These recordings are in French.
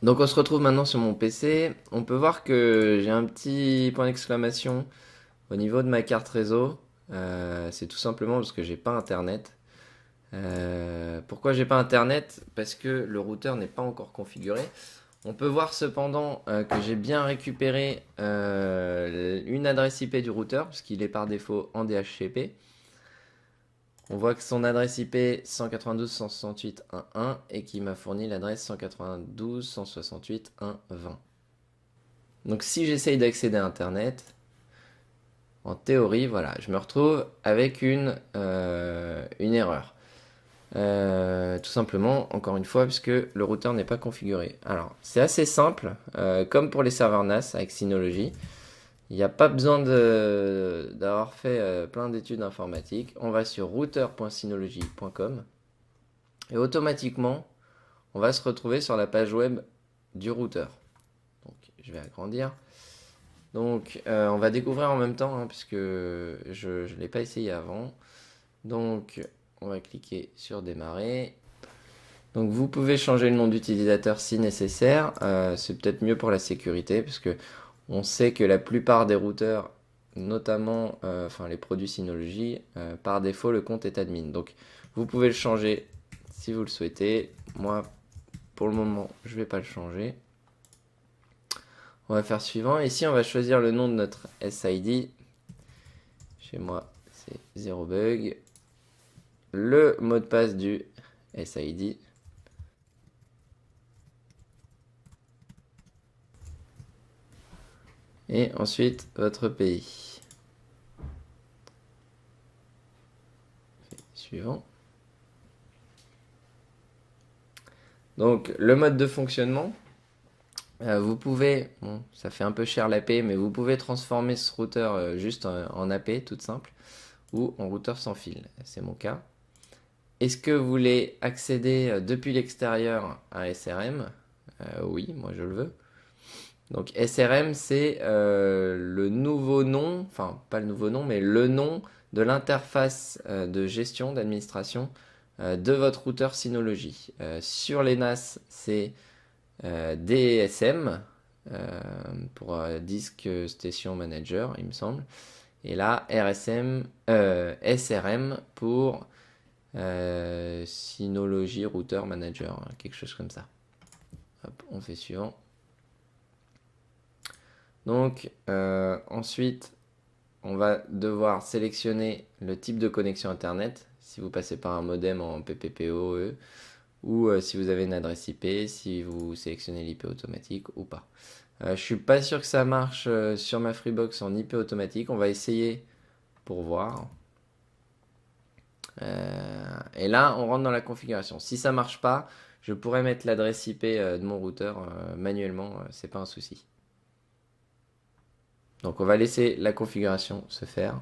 Donc on se retrouve maintenant sur mon PC. On peut voir que j'ai un petit point d'exclamation au niveau de ma carte réseau. C'est tout simplement parce que j'ai pas internet. Pourquoi j'ai pas internet? Parce que le routeur n'est pas encore configuré. On peut voir cependant que j'ai bien récupéré une adresse IP du routeur, puisqu'il est par défaut en DHCP. On voit que son adresse IP 192.168.1.1 et qu'il m'a fourni l'adresse 192.168.1.20. Donc si j'essaye d'accéder à Internet, en théorie, voilà, je me retrouve avec une erreur. Tout simplement, encore une fois, puisque le routeur n'est pas configuré. Alors, c'est assez simple, comme pour les serveurs NAS avec Synology. Il n'y a pas besoin d'avoir fait plein d'études informatiques. On va sur router.synology.com et automatiquement, on va se retrouver sur la page web du routeur. Donc, je vais agrandir. Donc, on va découvrir en même temps, hein, puisque je ne l'ai pas essayé avant. Donc, on va cliquer sur démarrer. Donc, vous pouvez changer le nom d'utilisateur si nécessaire. C'est peut-être mieux pour la sécurité, puisque on sait que la plupart des routeurs, notamment les produits Synology, par défaut, le compte est admin. Donc, vous pouvez le changer si vous le souhaitez. Moi, pour le moment, je ne vais pas le changer. On va faire suivant. Ici, on va choisir le nom de notre SID. Chez moi, c'est 0bug. Le mot de passe du SID. Et ensuite, votre pays. Suivant. Donc, le mode de fonctionnement. Vous pouvez, bon, ça fait un peu cher l'AP, mais vous pouvez transformer ce routeur juste en AP, toute simple, ou en routeur sans fil. C'est mon cas. Est-ce que vous voulez accéder depuis l'extérieur à SRM? Oui, moi je le veux. Donc SRM, c'est le nouveau nom, enfin pas le nouveau nom, mais le nom de l'interface de gestion, d'administration de votre routeur Synology. Sur les NAS, c'est DSM pour Disk Station Manager, il me semble. Et là, SRM pour Synology Router Manager, quelque chose comme ça. Hop, on fait suivant. Donc ensuite, on va devoir sélectionner le type de connexion Internet, si vous passez par un modem en PPPoE, ou si vous avez une adresse IP, si vous sélectionnez l'IP automatique ou pas. Je suis pas sûr que ça marche sur ma Freebox en IP automatique. On va essayer pour voir. Et là, on rentre dans la configuration. Si ça marche pas, je pourrais mettre l'adresse IP de mon routeur manuellement. C'est pas un souci. Donc, on va laisser la configuration se faire.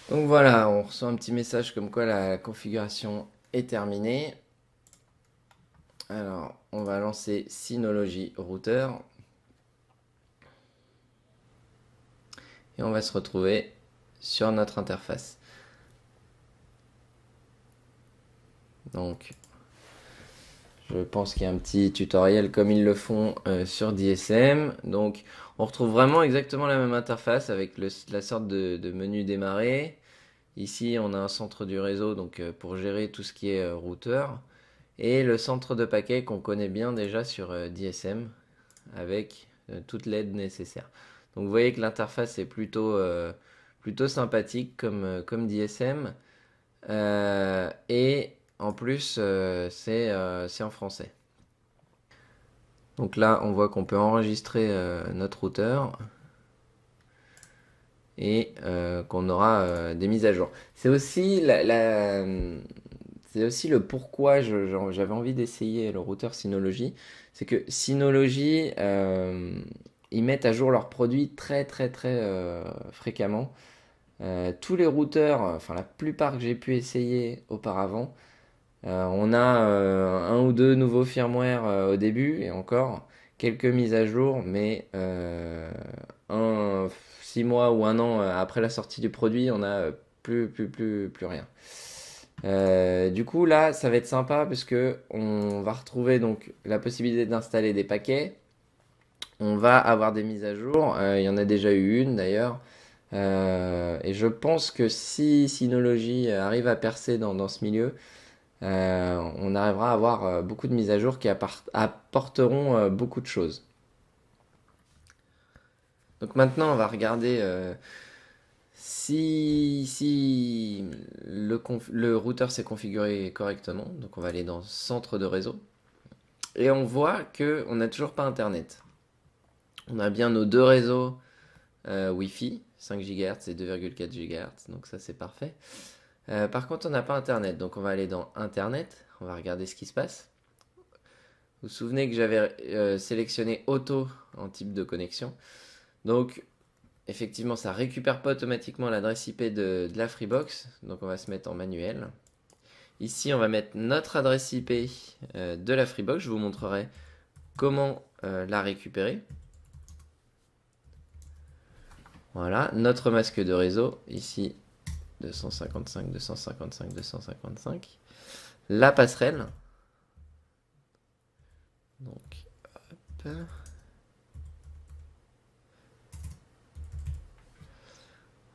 Donc voilà, on reçoit un petit message comme quoi la configuration est terminée. Alors, on va lancer Synology Router. Et on va se retrouver sur notre interface. Donc, je pense qu'il y a un petit tutoriel comme ils le font sur DSM. Donc, on retrouve vraiment exactement la même interface avec la sorte de menu démarrer. Ici, on a un centre du réseau donc pour gérer tout ce qui est routeur. Et le centre de paquet qu'on connaît bien déjà sur DSM avec toute l'aide nécessaire. Donc, vous voyez que l'interface est plutôt sympathique comme DSM. Et en plus, c'est en français. Donc là, on voit qu'on peut enregistrer notre routeur et qu'on aura des mises à jour. C'est aussi c'est aussi le pourquoi j'avais envie d'essayer le routeur Synology. C'est que Synology, ils mettent à jour leurs produits très très très fréquemment. Tous les routeurs, enfin la plupart que j'ai pu essayer auparavant, on a un ou deux nouveaux firmware au début et encore quelques mises à jour, mais 6 mois ou un an après la sortie du produit, on a plus rien. Du coup, là, ça va être sympa parce que on va retrouver donc la possibilité d'installer des paquets. On va avoir des mises à jour. Il y en a déjà eu une d'ailleurs. Et je pense que si Synology arrive à percer dans ce milieu, on arrivera à avoir beaucoup de mises à jour qui apporteront beaucoup de choses. Donc maintenant, on va regarder si le routeur s'est configuré correctement. Donc on va aller dans centre de réseau. Et on voit qu'on n'a toujours pas Internet. On a bien nos deux réseaux Wi-Fi, 5 GHz et 2,4 GHz. Donc ça c'est parfait. Par contre, on n'a pas Internet. Donc on va aller dans Internet. On va regarder ce qui se passe. Vous vous souvenez que j'avais sélectionné Auto en type de connexion. Donc effectivement, ça récupère pas automatiquement l'adresse IP de la Freebox. Donc on va se mettre en manuel. Ici, on va mettre notre adresse IP de la Freebox. Je vous montrerai comment la récupérer. Voilà, notre masque de réseau. Ici, 255, 255, 255. La passerelle. Donc, hop.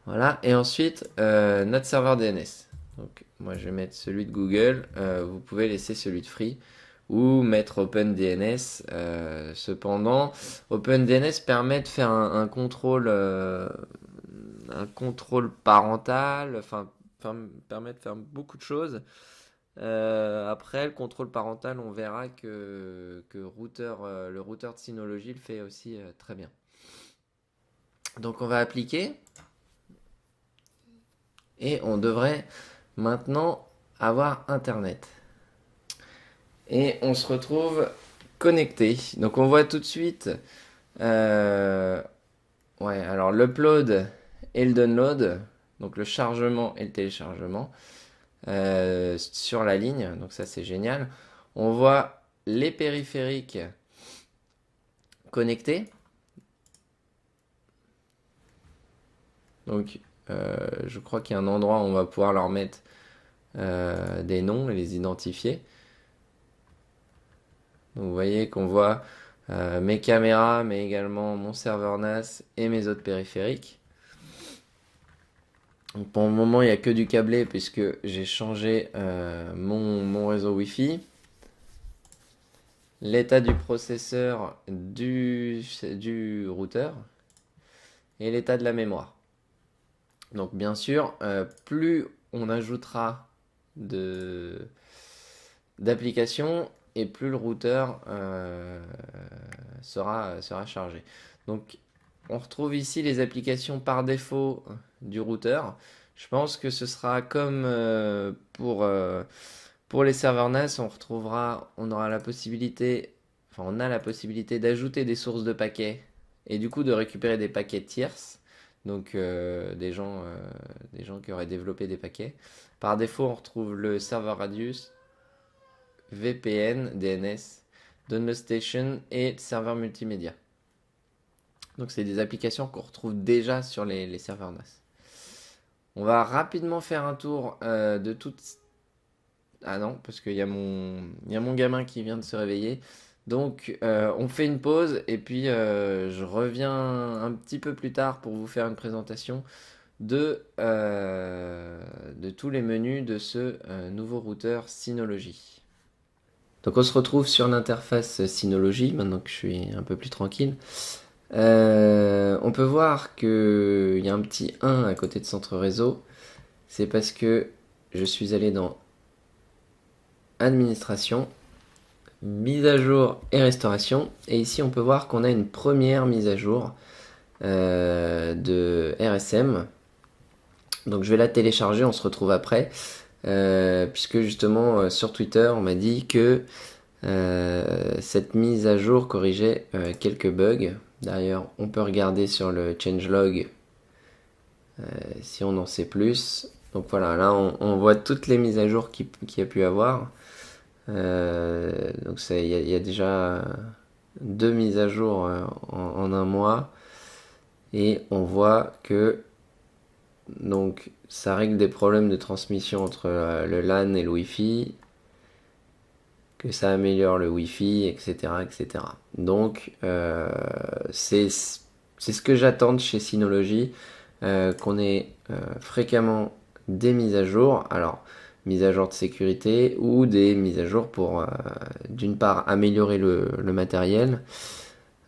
Voilà, et ensuite, notre serveur DNS. Donc, moi, je vais mettre celui de Google. Vous pouvez laisser celui de Free ou mettre OpenDNS. Cependant, OpenDNS permet de faire un contrôle parental, enfin, permet de faire beaucoup de choses. Après, le contrôle parental, on verra que le routeur de Synology le fait aussi très bien. Donc, on va appliquer et on devrait maintenant avoir Internet. Et on se retrouve connecté. Donc, on voit tout de suite. Ouais, alors l'upload et le download, donc le chargement et le téléchargement sur la ligne, donc ça c'est génial. On voit les périphériques connectés. Donc je crois qu'il y a un endroit où on va pouvoir leur mettre des noms et les identifier. Donc vous voyez qu'on voit mes caméras, mais également mon serveur NAS et mes autres périphériques. Donc pour le moment, il n'y a que du câblé puisque j'ai changé mon réseau Wi-Fi. L'état du processeur du routeur et l'état de la mémoire. Donc bien sûr, plus on ajoutera d'applications et plus le routeur sera chargé. Donc on retrouve ici les applications par défaut du routeur. Je pense que ce sera comme pour les serveurs NAS, on aura la possibilité, enfin on a la possibilité d'ajouter des sources de paquets et du coup de récupérer des paquets tierces. Donc des gens qui auraient développé des paquets. Par défaut, on retrouve le serveur Radius, VPN, DNS, Download Station et serveur multimédia. Donc c'est des applications qu'on retrouve déjà sur les serveurs NAS. On va rapidement faire un tour de toutes. Ah non, parce qu'il y a mon gamin qui vient de se réveiller. Donc on fait une pause et puis je reviens un petit peu plus tard pour vous faire une présentation de tous les menus de ce nouveau routeur Synology. Donc on se retrouve sur l'interface Synology, maintenant que je suis un peu plus tranquille. On peut voir qu'il y a un petit 1 à côté de centre réseau. C'est parce que je suis allé dans Administration, mise à jour et restauration. Et ici on peut voir qu'on a une première mise à jour de RSM. Donc je vais la télécharger, on se retrouve après. Puisque justement sur Twitter on m'a dit que cette mise à jour corrigeait quelques bugs. D'ailleurs on peut regarder sur le changelog si on en sait plus. Donc voilà, là on voit toutes les mises à jour qu'il y a pu avoir. Donc il y a déjà 2 mises à jour en un mois. Et on voit que Donc ça règle des problèmes de transmission entre le LAN et le Wi-Fi, que ça améliore le Wi-Fi, etc. etc. Donc c'est ce que j'attends de chez Synology, qu'on ait fréquemment des mises à jour. Alors, mises à jour de sécurité ou des mises à jour pour, d'une part, améliorer le matériel,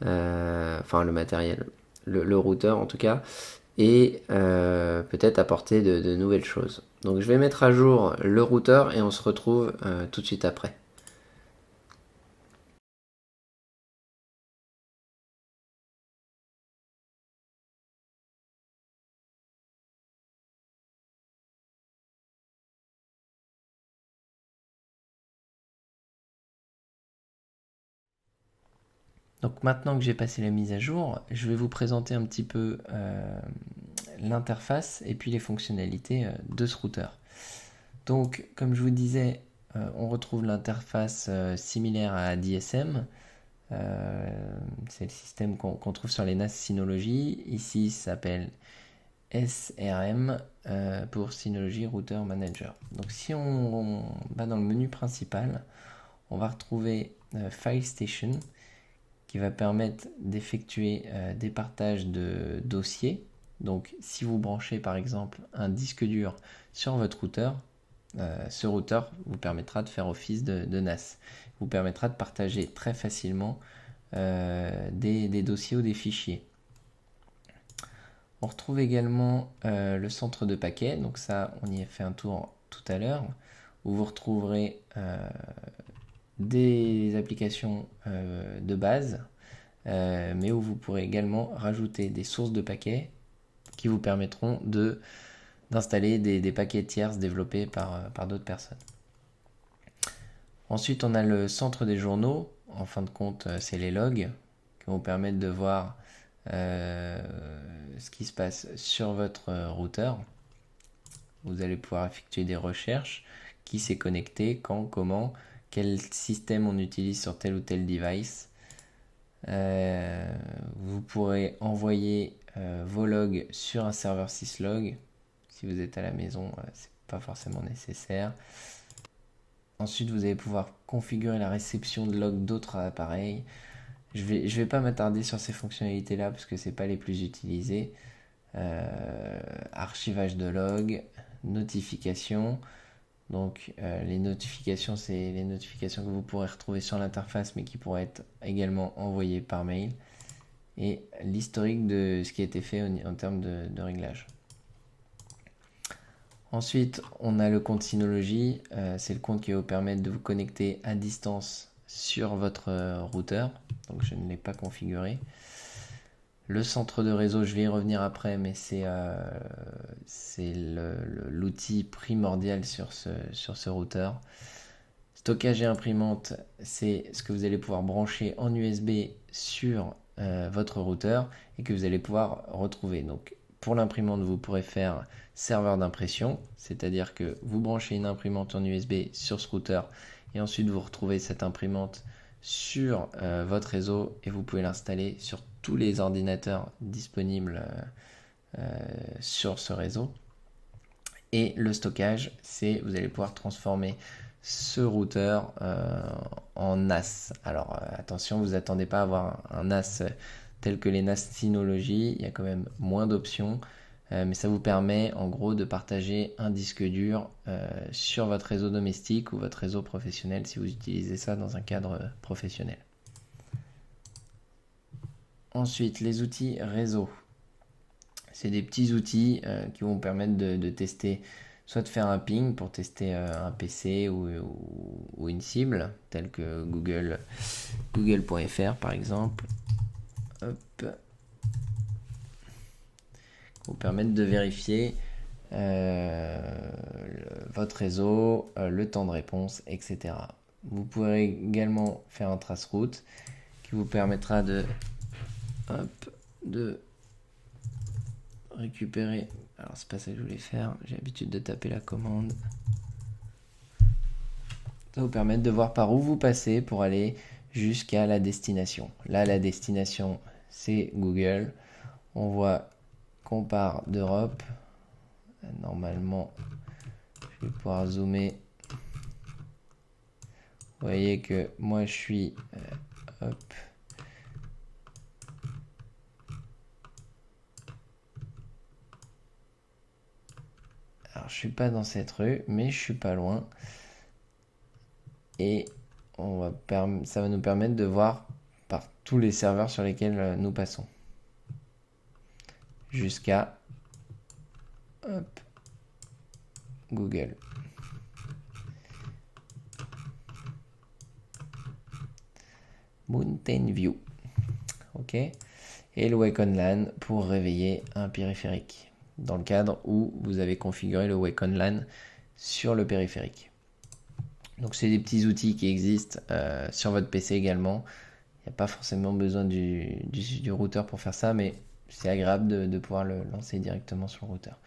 enfin le matériel, le routeur en tout cas, et peut-être apporter de nouvelles choses. Donc je vais mettre à jour le routeur et on se retrouve tout de suite après. Donc maintenant que j'ai passé la mise à jour, je vais vous présenter un petit peu l'interface et puis les fonctionnalités de ce routeur. Donc comme je vous disais, on retrouve l'interface similaire à DSM. C'est le système qu'on trouve sur les NAS Synology. Ici, ça s'appelle SRM pour Synology Router Manager. Donc si on va dans le menu principal, on va retrouver File Station qui va permettre d'effectuer des partages de dossiers. Donc si vous branchez par exemple un disque dur sur votre routeur, ce routeur vous permettra de faire office de NAS. Vous permettra de partager très facilement des dossiers ou des fichiers. On retrouve également le centre de paquets, donc ça on y a fait un tour tout à l'heure, où vous retrouverez des applications de base, mais où vous pourrez également rajouter des sources de paquets qui vous permettront d'installer des paquets tierces développés par d'autres personnes. Ensuite, on a le centre des journaux. En fin de compte, c'est les logs qui vont vous permettre de voir ce qui se passe sur votre routeur. Vous allez pouvoir effectuer des recherches, qui s'est connecté, quand, comment, quel système on utilise sur tel ou tel device. Vous pourrez envoyer vos logs sur un serveur syslog. Si vous êtes à la maison, c'est pas forcément nécessaire. Ensuite, vous allez pouvoir configurer la réception de logs d'autres appareils. Je vais pas m'attarder sur ces fonctionnalités-là parce que c'est pas les plus utilisées. Archivage de logs, notifications. Donc les notifications, c'est les notifications que vous pourrez retrouver sur l'interface mais qui pourraient être également envoyées par mail. Et l'historique de ce qui a été fait en termes de réglage. Ensuite, on a le compte Synology. C'est le compte qui va vous permettre de vous connecter à distance sur votre routeur. Donc je ne l'ai pas configuré. Le centre de réseau, je vais y revenir après, mais c'est l'outil primordial sur ce routeur. Stockage et imprimante, c'est ce que vous allez pouvoir brancher en USB sur votre routeur et que vous allez pouvoir retrouver. Donc pour l'imprimante, vous pourrez faire serveur d'impression, c'est-à-dire que vous branchez une imprimante en USB sur ce routeur et ensuite vous retrouvez cette imprimante sur votre réseau et vous pouvez l'installer sur tous les ordinateurs disponibles sur ce réseau. Et le stockage, c'est vous allez pouvoir transformer ce routeur en NAS. Alors attention, vous attendez pas à avoir un NAS tel que les NAS Synology, il y a quand même moins d'options. Mais ça vous permet en gros de partager un disque dur sur votre réseau domestique ou votre réseau professionnel si vous utilisez ça dans un cadre professionnel. Ensuite, les outils réseau. C'est des petits outils qui vont vous permettre de tester, soit de faire un ping pour tester un PC ou une cible, telle que google.fr par exemple. Hop. Vous permettre de vérifier votre réseau, le temps de réponse, etc. Vous pourrez également faire un trace-route qui vous permettra de récupérer. Alors c'est pas ça que je voulais faire, j'ai l'habitude de taper la commande. Ça vous permet de voir par où vous passez pour aller jusqu'à la destination. Là, la destination, c'est Google. On voit qu'on part d'Europe. Normalement, je vais pouvoir zoomer. Vous voyez que moi, je suis... hop. Alors, je suis pas dans cette rue, mais je suis pas loin. Et ça va nous permettre de voir par tous les serveurs sur lesquels nous passons. Jusqu'à Google. Mountain View. Ok. Et le Wake on LAN pour réveiller un périphérique. Dans le cadre où vous avez configuré le Wake on LAN sur le périphérique. Donc c'est des petits outils qui existent sur votre PC également. Il n'y a pas forcément besoin du routeur pour faire ça, mais c'est agréable de pouvoir le lancer directement sur le routeur.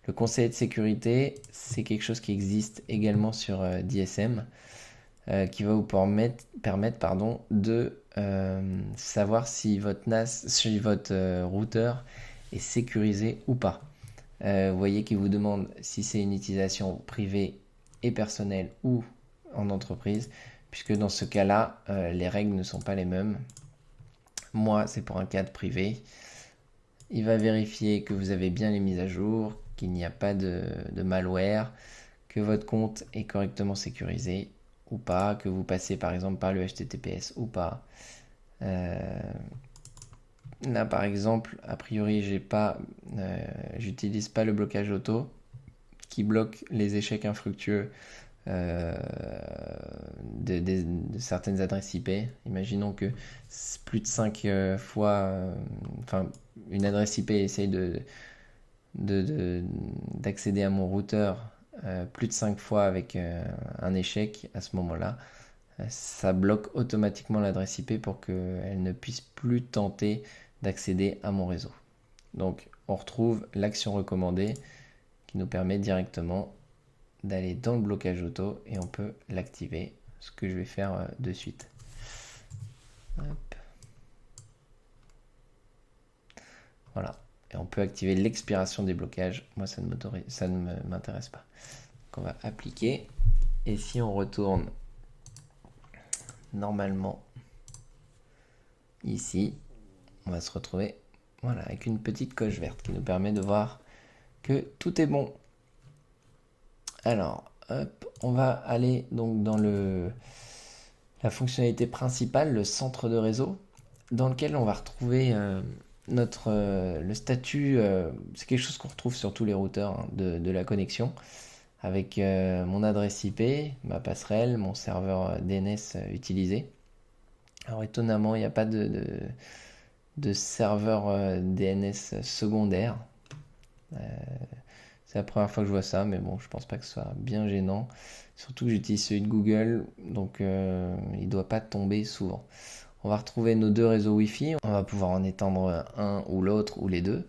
Le conseiller de sécurité, c'est quelque chose qui existe également sur DSM, qui va vous permettre de savoir si votre NAS, si votre routeur est sécurisé ou pas. Vous voyez qu'il vous demande si c'est une utilisation privée et personnelle ou en entreprise, puisque dans ce cas-là, les règles ne sont pas les mêmes. Moi, c'est pour un cadre privé. Il va vérifier que vous avez bien les mises à jour, qu'il n'y a pas de malware, que votre compte est correctement sécurisé ou pas, que vous passez par exemple par le HTTPS ou pas. Là, par exemple, a priori, j'utilise pas le blocage auto qui bloque les échecs infructueux de certaines adresses IP. Imaginons que plus de 5 fois, une adresse IP essaye d'accéder à mon routeur plus de 5 fois avec un échec. À ce moment-là, ça bloque automatiquement l'adresse IP pour qu'elle ne puisse plus tenter d'accéder à mon réseau. Donc on retrouve l'action recommandée qui nous permet directement d'aller dans le blocage auto et on peut l'activer, ce que je vais faire de suite. Hop. Voilà, et on peut activer l'expiration des blocages. Moi ça ne m'intéresse pas. Donc on va appliquer, et si on retourne normalement ici, on va se retrouver avec une petite coche verte qui nous permet de voir que tout est bon. Alors, hop, on va aller donc dans la fonctionnalité principale, le centre de réseau, dans lequel on va retrouver le statut. C'est quelque chose qu'on retrouve sur tous les routeurs de la connexion, avec mon adresse IP, ma passerelle, mon serveur DNS utilisé. Alors étonnamment, il n'y a pas de serveur DNS secondaire. C'est la première fois que je vois ça, mais bon, je pense pas que ce soit bien gênant. Surtout que j'utilise celui de Google, donc il ne doit pas tomber souvent. On va retrouver nos deux réseaux Wi-Fi. On va pouvoir en étendre un ou l'autre ou les deux.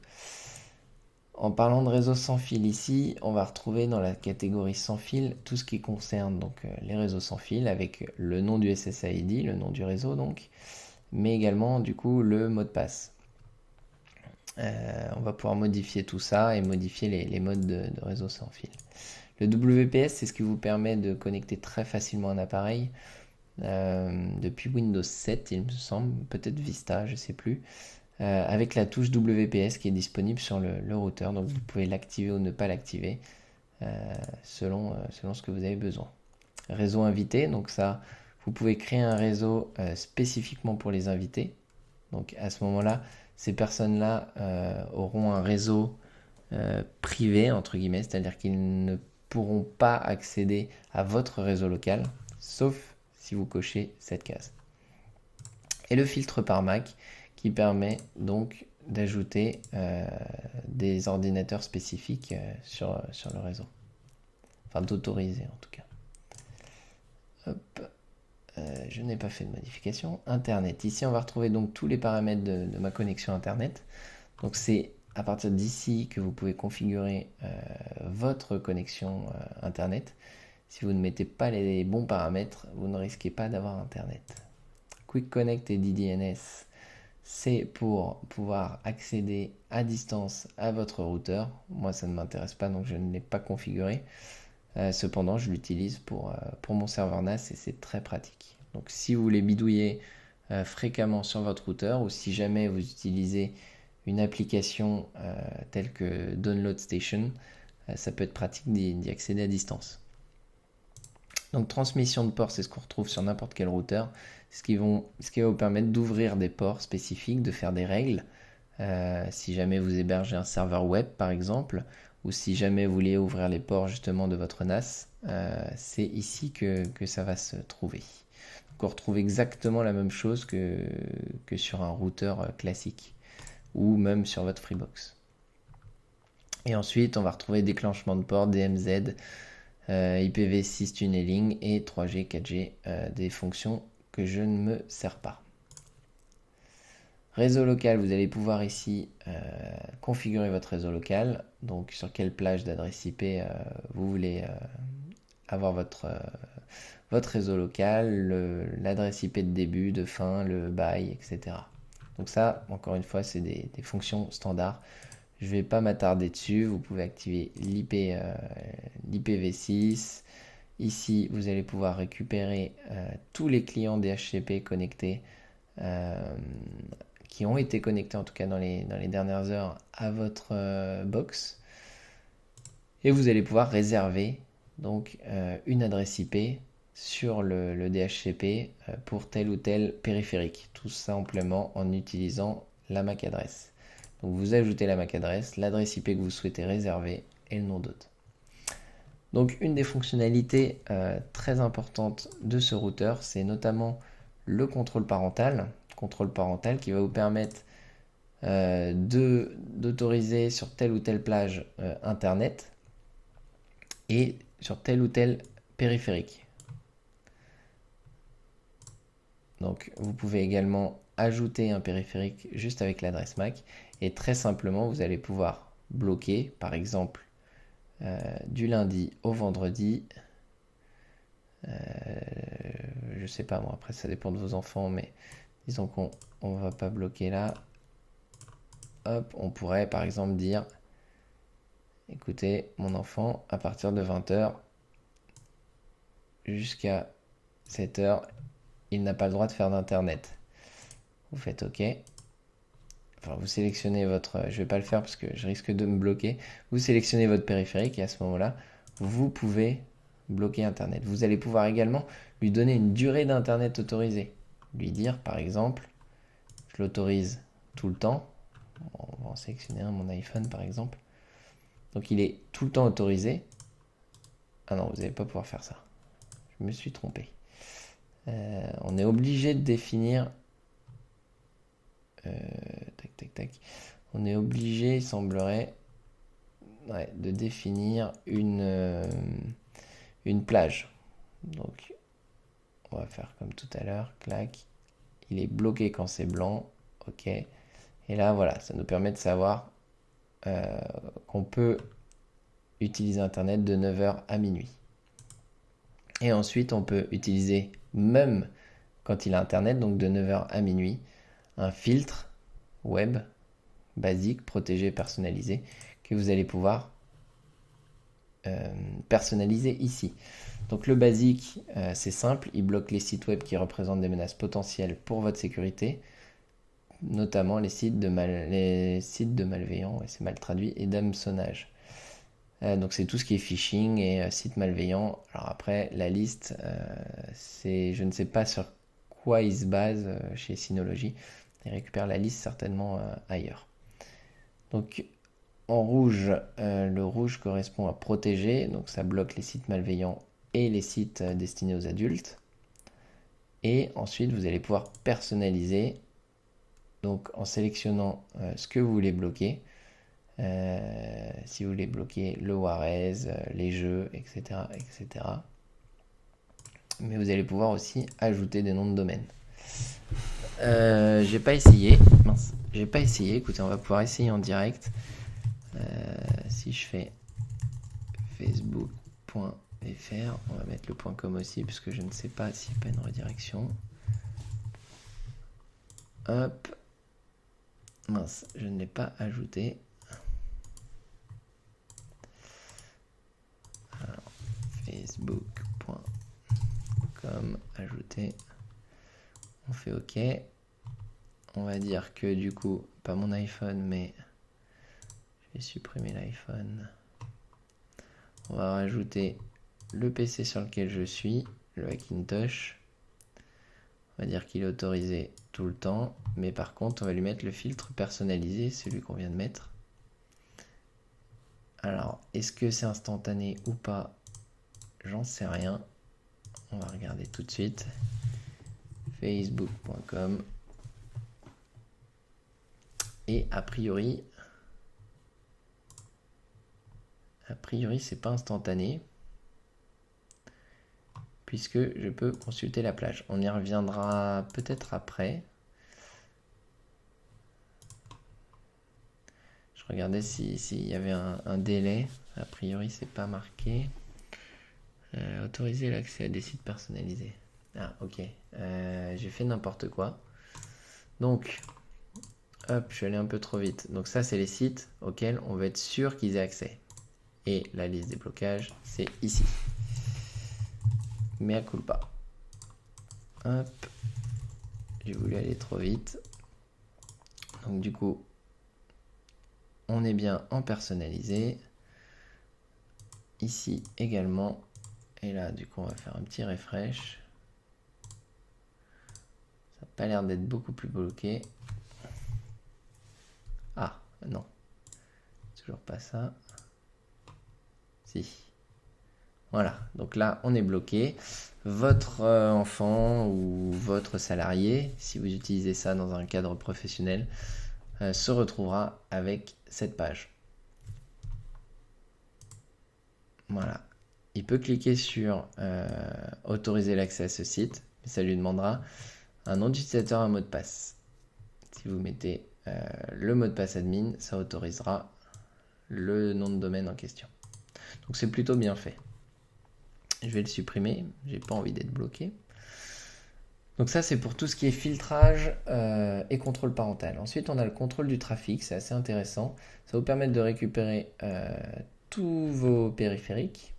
En parlant de réseau sans fil ici, on va retrouver dans la catégorie sans fil tout ce qui concerne donc les réseaux sans fil avec le nom du SSID, le nom du réseau donc, mais également du coup le mot de passe. On va pouvoir modifier tout ça et modifier les modes de réseau sans fil. Le WPS, c'est ce qui vous permet de connecter très facilement un appareil depuis Windows 7, il me semble, peut-être Vista, je ne sais plus, avec la touche WPS qui est disponible sur le routeur. Donc vous pouvez l'activer ou ne pas l'activer selon ce que vous avez besoin. Réseau invité, donc ça, vous pouvez créer un réseau spécifiquement pour les invités. Donc à ce moment-là, ces personnes-là auront un réseau privé, entre guillemets, c'est-à-dire qu'ils ne pourront pas accéder à votre réseau local, sauf si vous cochez cette case. Et le filtre par MAC qui permet donc d'ajouter des ordinateurs spécifiques sur le réseau. Enfin, d'autoriser en tout cas. Hop. Je n'ai pas fait de modification. Internet. Ici, on va retrouver donc tous les paramètres de ma connexion Internet. Donc, c'est à partir d'ici que vous pouvez configurer votre connexion Internet. Si vous ne mettez pas les bons paramètres, vous ne risquez pas d'avoir Internet. Quick Connect et DDNS, c'est pour pouvoir accéder à distance à votre routeur. Moi, ça ne m'intéresse pas, donc je ne l'ai pas configuré. Cependant, je l'utilise pour mon serveur NAS et c'est très pratique. Donc, si vous voulez bidouiller fréquemment sur votre routeur ou si jamais vous utilisez une application telle que Download Station, ça peut être pratique d'y accéder à distance. Donc, transmission de ports, c'est ce qu'on retrouve sur n'importe quel routeur. Ce qui va vous permettre d'ouvrir des ports spécifiques, de faire des règles. Si jamais vous hébergez un serveur web, par exemple, ou si jamais vous voulez ouvrir les ports justement de votre NAS, c'est ici que ça va se trouver. Donc on retrouve exactement la même chose que sur un routeur classique ou même sur votre Freebox. Et ensuite, on va retrouver déclenchement de port, DMZ, IPv6 tunneling et 3G, 4G, des fonctions que je ne me sers pas. Réseau local, vous allez pouvoir ici configurer votre réseau local, donc sur quelle plage d'adresse IP vous voulez avoir votre réseau local, l'adresse IP de début, de fin, le bail, etc. Donc ça, encore une fois, c'est des fonctions standards. Je ne vais pas m'attarder dessus, vous pouvez activer l'IPv6. Ici, vous allez pouvoir récupérer tous les clients DHCP connectés qui ont été connectés en tout cas dans les dernières heures à votre box. Et vous allez pouvoir réserver donc une adresse IP sur le DHCP pour tel ou tel périphérique, tout simplement en utilisant la MAC adresse. Donc vous ajoutez la MAC adresse, l'adresse IP que vous souhaitez réserver et le nom d'hôte. Donc une des fonctionnalités très importantes de ce routeur, c'est notamment le contrôle parental qui va vous permettre d'autoriser sur telle ou telle plage internet et sur tel ou tel périphérique. Donc vous pouvez également ajouter un périphérique juste avec l'adresse MAC et très simplement vous allez pouvoir bloquer par exemple du lundi au vendredi. Je sais pas moi, après ça dépend de vos enfants, mais disons qu'on ne va pas bloquer là. Hop, on pourrait par exemple dire écoutez, mon enfant, à partir de 20h jusqu'à 7h, il n'a pas le droit de faire d'internet. Vous faites OK. Enfin, vous sélectionnez votre... Je vais pas le faire parce que je risque de me bloquer. Vous sélectionnez votre périphérique et à ce moment-là, vous pouvez bloquer Internet. Vous allez pouvoir également lui donner une durée d'Internet autorisée. Lui dire, par exemple, je l'autorise tout le temps. On va en sélectionner un, mon iPhone par exemple. Donc il est tout le temps autorisé. Ah non, vous n'allez pas pouvoir faire ça. Je me suis trompé. On est obligé de définir... On est obligé, il semblerait, de définir une plage. Donc, on va faire comme tout à l'heure. Clac. Il est bloqué quand c'est blanc. OK. Et là, voilà, ça nous permet de savoir qu'on peut utiliser Internet de 9h à minuit. Et ensuite, on peut utiliser, même quand il a Internet, donc de 9h à minuit, un filtre web basique, protégé, personnalisé, que vous allez pouvoir personnaliser ici. Donc le basique, c'est simple, il bloque les sites web qui représentent des menaces potentielles pour votre sécurité, notamment les sites de malveillants, c'est mal traduit, et d'hameçonnage. Donc c'est tout ce qui est phishing et sites malveillants. Alors après, la liste, je ne sais pas sur quoi il se base chez Synology. Il récupère la liste certainement ailleurs. Donc en rouge, le rouge correspond à protéger, donc ça bloque les sites malveillants et les sites destinés aux adultes. Et ensuite, vous allez pouvoir personnaliser, donc en sélectionnant ce que vous voulez bloquer. Si vous voulez bloquer le Juarez, les jeux, etc., etc. Mais vous allez pouvoir aussi ajouter des noms de domaine. J'ai pas essayé. Mince, j'ai pas essayé. Écoutez, on va pouvoir essayer en direct. Si je fais facebook.fr, on va mettre le .com aussi, puisque je ne sais pas s'il n'y a pas une redirection. Hop. Mince, je ne l'ai pas ajouté. Alors, facebook.com, ajouter. On fait OK. On va dire que du coup, pas mon iPhone, mais je vais supprimer l'iPhone. On va rajouter le PC sur lequel je suis, le Hackintosh. On va dire qu'il est autorisé tout le temps, mais par contre, on va lui mettre le filtre personnalisé, celui qu'on vient de mettre. Alors, est-ce que c'est instantané ou pas? J'en sais rien. On va regarder tout de suite. Facebook.com. Et a priori, c'est pas instantané, puisque je peux consulter la plage. On y reviendra peut-être après. Je regardais s'il y avait un délai. A priori, c'est pas marqué. Autoriser l'accès à des sites personnalisés. Ah, ok. J'ai fait n'importe quoi. Donc, hop, je suis allé un peu trop vite. Donc ça, c'est les sites auxquels on veut être sûr qu'ils aient accès. Et la liste des blocages, c'est ici. Mea culpa. Hop. J'ai voulu aller trop vite. Donc du coup, on est bien en personnalisé. Ici également. Et là, du coup, on va faire un petit refresh. Ça n'a pas l'air d'être beaucoup plus bloqué. Ah, non. Toujours pas ça. Si. Voilà, donc là, on est bloqué. Votre enfant ou votre salarié, si vous utilisez ça dans un cadre professionnel, se retrouvera avec cette page. Voilà. Il peut cliquer sur autoriser l'accès à ce site, mais ça lui demandera un nom d'utilisateur, un mot de passe. Si vous mettez le mot de passe admin, ça autorisera le nom de domaine en question. Donc c'est plutôt bien fait. Je vais le supprimer, j'ai pas envie d'être bloqué. Donc ça c'est pour tout ce qui est filtrage et contrôle parental. Ensuite on a le contrôle du trafic, c'est assez intéressant. Ça va vous permettre de récupérer tous vos périphériques.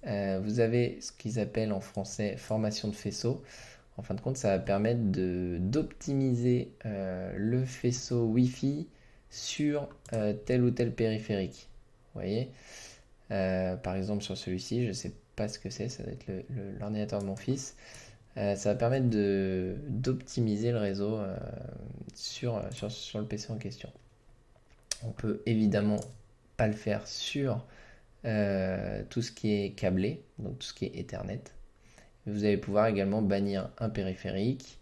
Vous avez ce qu'ils appellent en français formation de faisceau. En fin de compte, ça va permettre d'optimiser le faisceau Wi-Fi sur tel ou tel périphérique. Vous voyez, par exemple sur celui-ci, je ne sais pas ce que c'est, ça va être l'ordinateur de mon fils. Ça va permettre d'optimiser le réseau sur le PC en question. On peut évidemment pas le faire sur tout ce qui est câblé, donc tout ce qui est Ethernet. Vous allez pouvoir également bannir un périphérique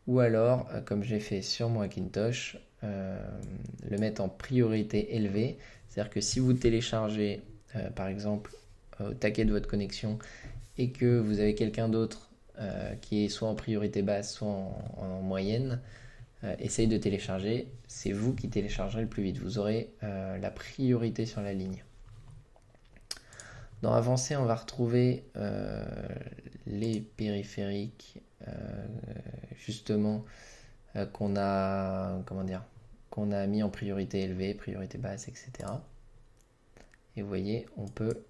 ou alors, comme j'ai fait sur mon Hackintosh, le mettre en priorité élevée. C'est-à-dire que si vous téléchargez, par exemple, au taquet de votre connexion et que vous avez quelqu'un d'autre qui est soit en priorité basse, soit en moyenne, essaye de télécharger. C'est vous qui téléchargerez le plus vite. Vous aurez la priorité sur la ligne. Dans Avancé, on va retrouver les périphériques justement qu'on a mis en priorité élevée, priorité basse, etc. Et vous voyez, on peut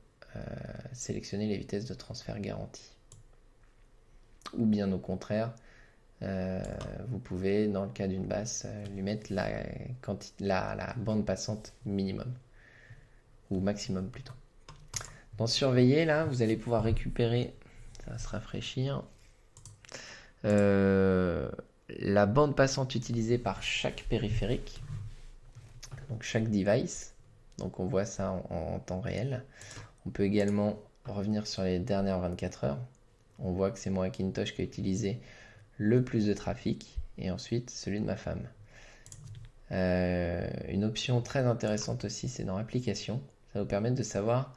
sélectionner les vitesses de transfert garanties. Ou bien au contraire, vous pouvez, dans le cas d'une basse, lui mettre la bande passante minimum, ou maximum plutôt. Dans surveiller, là, vous allez pouvoir récupérer, ça va se rafraîchir, la bande passante utilisée par chaque périphérique, donc chaque device. Donc on voit ça en temps réel. On peut également revenir sur les dernières 24 heures. On voit que c'est mon Hackintosh qui a utilisé le plus de trafic, et ensuite celui de ma femme. Une option très intéressante aussi, c'est dans Applications. Ça va vous permettre de savoir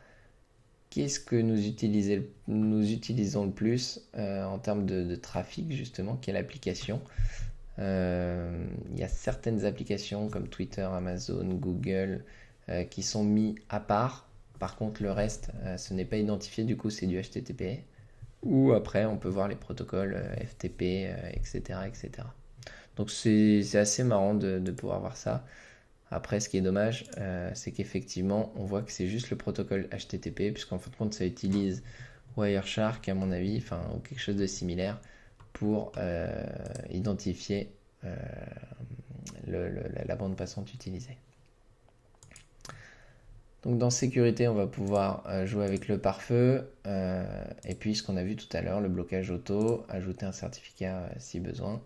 qu'est-ce que nous utilisons le plus en termes de trafic, justement, quelle application. Il y a certaines applications comme Twitter, Amazon, Google qui sont mis à part. Par contre, le reste, ce n'est pas identifié, du coup, c'est du HTTP. Ou après, on peut voir les protocoles FTP, etc., etc. Donc c'est assez marrant de pouvoir voir ça. Après, ce qui est dommage, c'est qu'effectivement, on voit que c'est juste le protocole HTTP, puisqu'en fin de compte, ça utilise Wireshark, à mon avis, enfin, ou quelque chose de similaire, pour identifier la bande passante utilisée. Donc dans sécurité, on va pouvoir jouer avec le pare-feu, et puis ce qu'on a vu tout à l'heure, le blocage auto, ajouter un certificat si besoin.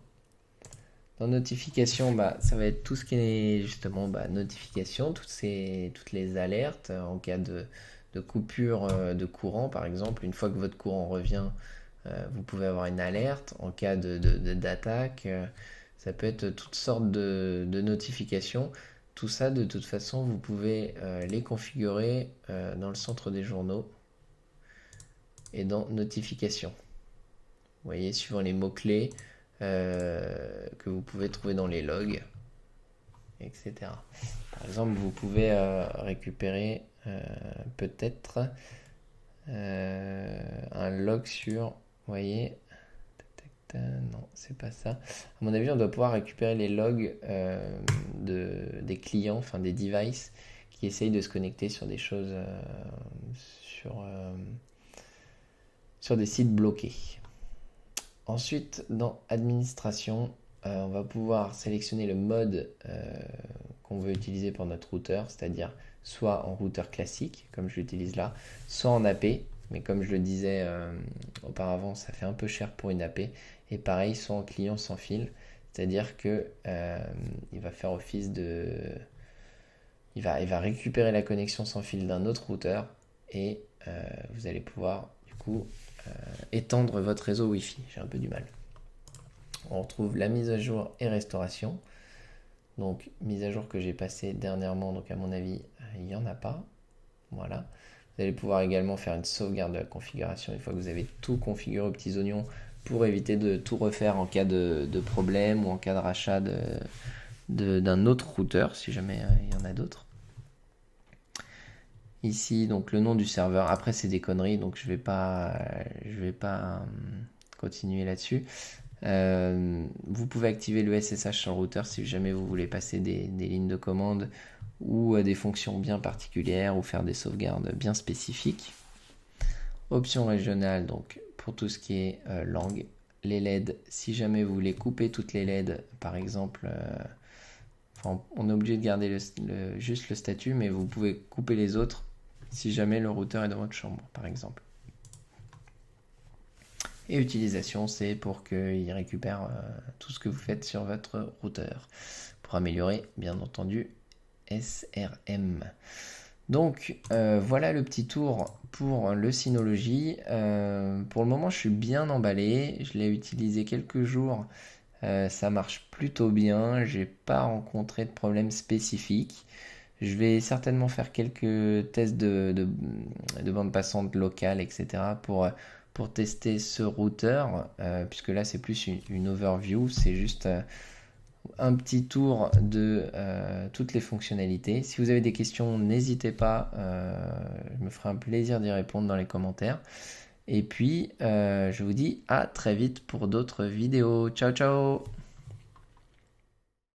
Dans notification, ça va être tout ce qui est justement notification, toutes les alertes en cas de coupure de courant, par exemple. Une fois que votre courant revient, vous pouvez avoir une alerte. En cas d'attaque, ça peut être toutes sortes de notifications. Tout ça, de toute façon, vous pouvez les configurer dans le centre des journaux et dans notification. Vous voyez, suivant les mots-clés que vous pouvez trouver dans les logs, etc. Par exemple, vous pouvez récupérer peut-être un log sur, vous voyez, non, c'est pas ça. À mon avis, on doit pouvoir récupérer les logs des clients, enfin des devices qui essayent de se connecter sur des choses, sur des sites bloqués. Ensuite, dans administration, on va pouvoir sélectionner le mode qu'on veut utiliser pour notre routeur, c'est-à-dire soit en routeur classique, comme je l'utilise là, soit en AP, mais comme je le disais auparavant, ça fait un peu cher pour une AP, et pareil, soit en client sans fil, c'est-à-dire que il va faire office de... Il va récupérer la connexion sans fil d'un autre routeur, et vous allez pouvoir, du coup, étendre votre réseau Wi-Fi. J'ai un peu du mal. On retrouve la mise à jour et restauration. Donc, mise à jour que j'ai passée dernièrement, donc à mon avis, il n'y en a pas. Voilà. Vous allez pouvoir également faire une sauvegarde de la configuration une fois que vous avez tout configuré aux petits oignons pour éviter de tout refaire en cas de problème ou en cas de rachat d'un autre routeur, si jamais il y en a d'autres. Ici, donc le nom du serveur. Après, c'est des conneries, donc je vais pas continuer là-dessus. Vous pouvez activer le SSH sur le routeur si jamais vous voulez passer des lignes de commande ou des fonctions bien particulières ou faire des sauvegardes bien spécifiques. Option régionale, donc pour tout ce qui est langue. Les LED, si jamais vous voulez couper toutes les LED, par exemple, on est obligé de garder juste le statut, mais vous pouvez couper les autres si jamais le routeur est dans votre chambre, par exemple. Et utilisation, c'est pour qu'il récupère tout ce que vous faites sur votre routeur, pour améliorer, bien entendu, SRM. Donc, voilà le petit tour pour le Synology. Pour le moment, je suis bien emballé. Je l'ai utilisé quelques jours. Ça marche plutôt bien. J'ai pas rencontré de problème spécifique. Je vais certainement faire quelques tests de bande passante locale, etc. pour tester ce routeur, puisque là c'est plus une overview, c'est juste un petit tour de toutes les fonctionnalités. Si vous avez des questions, n'hésitez pas, je me ferai un plaisir d'y répondre dans les commentaires. Et puis, je vous dis à très vite pour d'autres vidéos. Ciao, ciao!